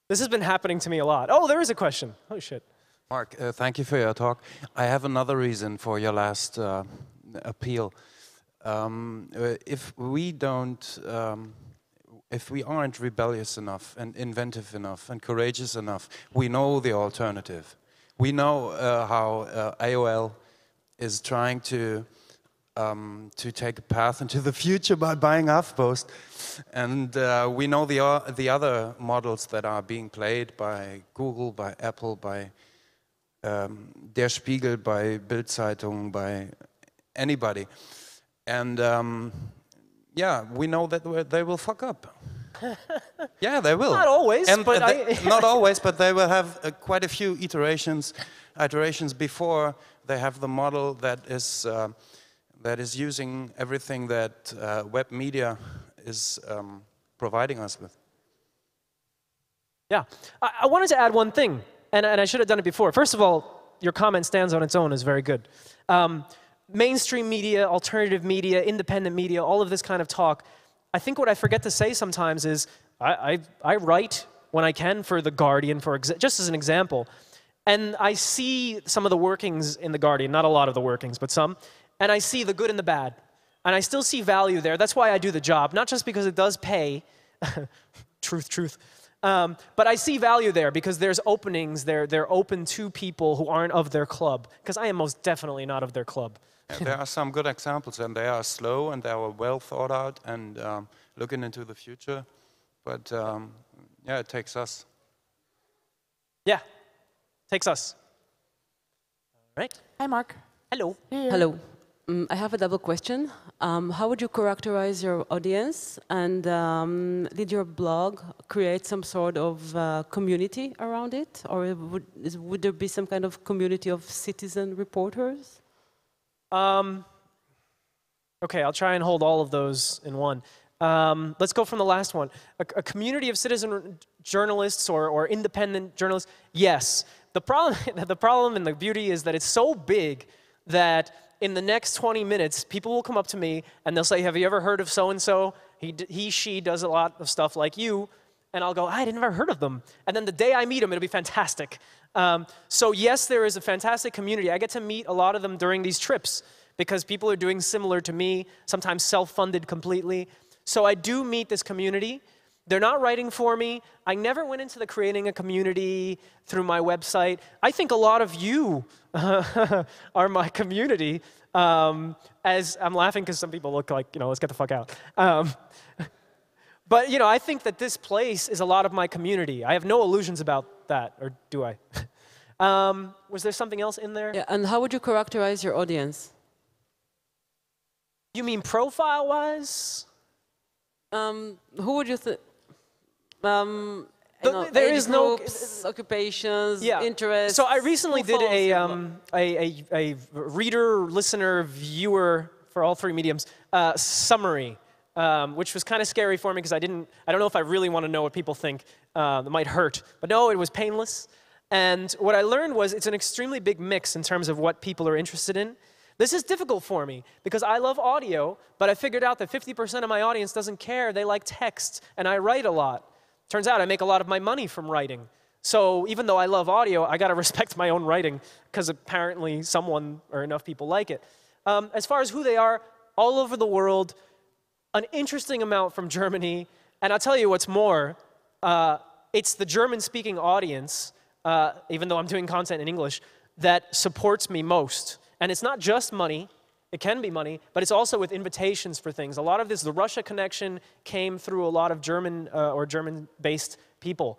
This has been happening to me a lot. Oh, there is a question. Oh, shit. Mark, thank you for your talk. I have another reason for your last appeal. If we aren't rebellious enough and inventive enough and courageous enough, we know the alternative. We know how AOL is trying to take a path into the future by buying HuffPost, and we know the other models that are being played by Google, by Apple, by Der Spiegel, by Bild-Zeitung, by anybody, and yeah, we know that they will fuck up. Yeah, they will. Not always, and but not always, but they will have quite a few iterations before they have the model that is using everything that web media is providing us with. Yeah, I wanted to add one thing, and I should have done it before. First of all, your comment stands on its own is very good. Mainstream media, alternative media, independent media, all of this kind of talk, I think what I forget to say sometimes is I write when I can for The Guardian, just as an example, and I see some of the workings in The Guardian, not a lot of the workings, but some, and I see the good and the bad, and I still see value there. That's why I do the job, not just because it does pay, truth, but I see value there because there's openings, they're open to people who aren't of their club, because I am most definitely not of their club. There are some good examples, and they are slow, and they are well thought out, and looking into the future. But yeah, it takes us. Yeah, takes us. All right. Hi, Mark. Hello. Hello. I have a double question. How would you characterize your audience, and did your blog create some sort of community around it, or would there be some kind of community of citizen reporters? Okay, I'll try and hold all of those in one. Let's go from the last one. A community of citizen journalists or independent journalists, yes. The problem and the beauty is that it's so big that in the next 20 minutes, people will come up to me and they'll say, have you ever heard of so-and-so? She does a lot of stuff like you. And I'll go, I had never heard of them. And then the day I meet them, it'll be fantastic. So yes, there is a fantastic community. I get to meet a lot of them during these trips because people are doing similar to me, sometimes self-funded completely. So I do meet this community. They're not writing for me. I never went into the creating a community through my website. I think a lot of you are my community. As I'm laughing because some people look like, let's get the fuck out. But I think that this place is a lot of my community. I have no illusions about that, or do I? Was there something else in there? Yeah, and how would you characterize your audience? You mean profile-wise? Who would you think? There is groups, occupations, interests. So I recently did a reader, listener, viewer for all three mediums summary, which was kind of scary for me because I don't know if I really want to know what people think. That might hurt, but no, it was painless. And what I learned was it's an extremely big mix in terms of what people are interested in. This is difficult for me because I love audio, but I figured out that 50% of my audience doesn't care. They like text, and I write a lot. Turns out I make a lot of my money from writing. So even though I love audio, I got to respect my own writing because apparently someone or enough people like it. As far as who they are, all over the world, an interesting amount from Germany. And I'll tell you what's more, it's the German-speaking audience, even though I'm doing content in English, that supports me most. And it's not just money. It can be money, but it's also with invitations for things. A lot of this, the Russia connection came through a lot of German or German-based people,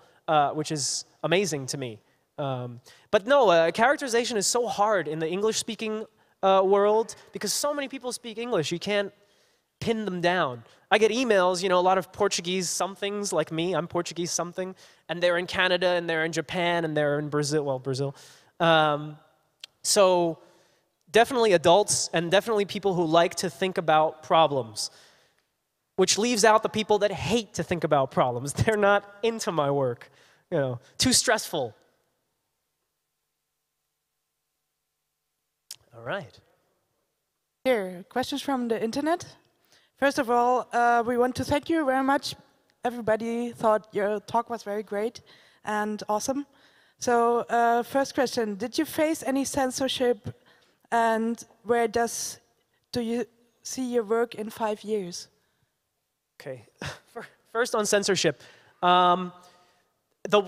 which is amazing to me. But no, characterization is so hard in the English-speaking world because so many people speak English. You can't pin them down. I get emails, a lot of Portuguese somethings like me. I'm Portuguese something, and they're in Canada, and they're in Japan, and they're in Brazil. Well, Brazil. So definitely adults, and definitely people who like to think about problems, which leaves out the people that hate to think about problems. They're not into my work, too stressful. All right. Here, questions from the internet. First of all, we want to thank you very much. Everybody thought your talk was very great and awesome. So, first question, did you face any censorship, and where do you see your work in 5 years? Okay, first on censorship. The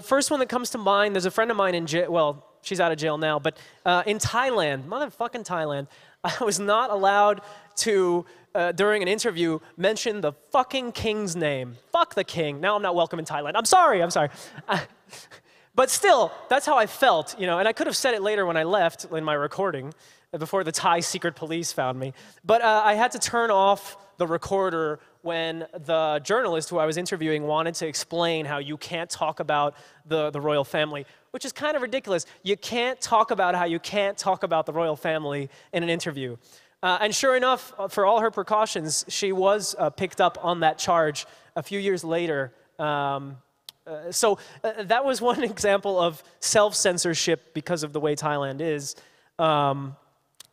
first one that comes to mind, there's a friend of mine in jail, well, she's out of jail now, but in Thailand, motherfucking Thailand, I was not allowed to, during an interview, mention the fucking king's name. Fuck the king. Now I'm not welcome in Thailand. I'm sorry. But still, that's how I felt, and I could have said it later when I left in my recording, before the Thai secret police found me. But I had to turn off the recorder when the journalist who I was interviewing wanted to explain how you can't talk about the royal family, which is kind of ridiculous. You can't talk about how you can't talk about the royal family in an interview. And sure enough, for all her precautions, she was picked up on that charge a few years later. So that was one example of self-censorship because of the way Thailand is.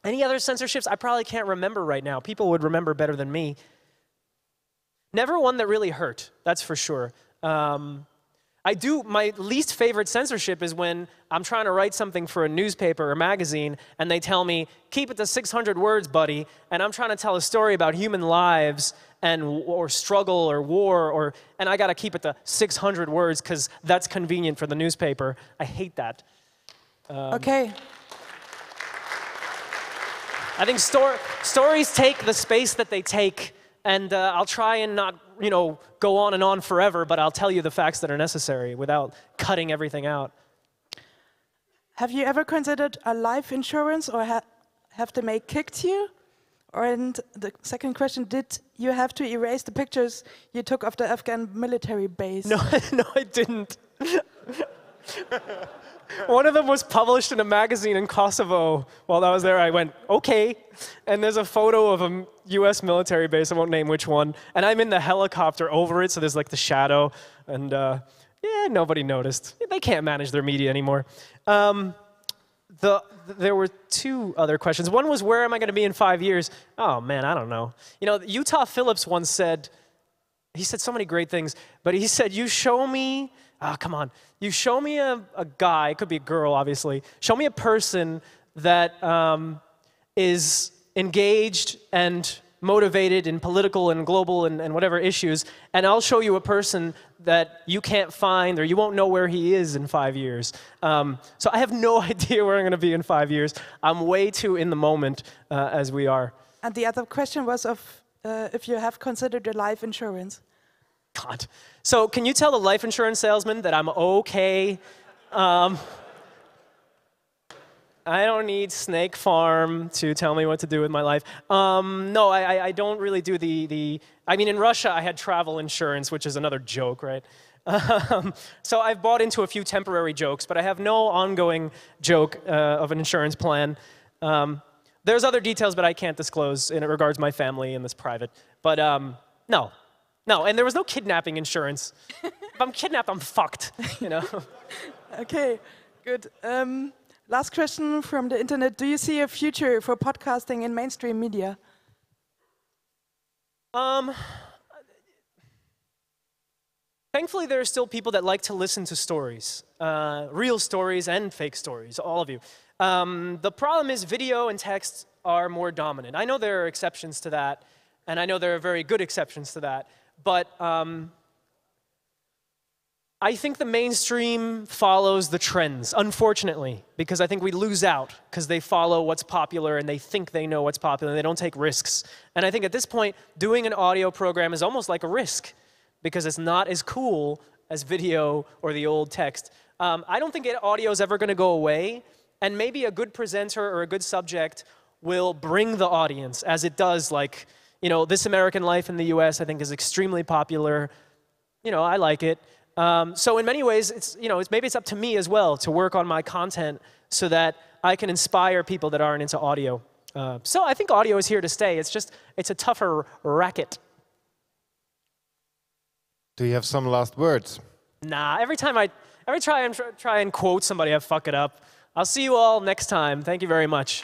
Any other censorships? I probably can't remember right now. People would remember better than me. Never one that really hurt, that's for sure. My least favorite censorship is when I'm trying to write something for a newspaper or magazine and they tell me, keep it to 600 words, buddy, and I'm trying to tell a story about human lives or struggle or war, and I gotta keep it to 600 words because that's convenient for the newspaper. I hate that. Okay. I think stories take the space that they take, and I'll try and not, go on and on forever, but I'll tell you the facts that are necessary without cutting everything out. Have you ever considered a life insurance, or have the maid kicked you? And the second question, did you have to erase the pictures you took of the Afghan military base? No, no, I didn't. One of them was published in a magazine in Kosovo. While I was there, I went, okay. And there's a photo of a US military base, I won't name which one. And I'm in the helicopter over it, so there's like the shadow. And yeah, nobody noticed. They can't manage their media anymore. There were two other questions. One was, where am I going to be in 5 years? Oh, man, I don't know. Utah Phillips once said, he said so many great things, but he said, you show me, come on. You show me a guy, it could be a girl, obviously. Show me a person that is engaged and motivated in political and global and whatever issues, and I'll show you a person that you can't find or you won't know where he is in 5 years. So I have no idea where I'm going to be in 5 years. I'm way too in the moment as we are. And the other question was if you have considered a life insurance. God. So can you tell the life insurance salesman that I'm okay? I don't need Snake Farm to tell me what to do with my life. No, I don't really do I mean, in Russia, I had travel insurance, which is another joke, right? So I've bought into a few temporary jokes, but I have no ongoing joke of an insurance plan. There's other details, but I can't disclose in regards to my family, and that's private. But no. No, and there was no kidnapping insurance. If I'm kidnapped, I'm fucked, you know? Okay, good. Last question from the internet. Do you see a future for podcasting in mainstream media? Thankfully, there are still people that like to listen to stories. Real stories and fake stories, all of you. The problem is video and text are more dominant. I know there are exceptions to that, and I know there are very good exceptions to that. But I think the mainstream follows the trends, unfortunately, because I think we lose out because they follow what's popular and they think they know what's popular and they don't take risks. And I think at this point, doing an audio program is almost like a risk because it's not as cool as video or the old text. I don't think audio is ever going to go away, and maybe a good presenter or a good subject will bring the audience, as it does, like, you know, This American Life in the US, I think, is extremely popular. You know, I like it. So in many ways, maybe it's up to me as well to work on my content so that I can inspire people that aren't into audio. So I think audio is here to stay. It's a tougher racket. Do you have some last words? Nah, every time I try and quote somebody, I fuck it up. I'll see you all next time. Thank you very much.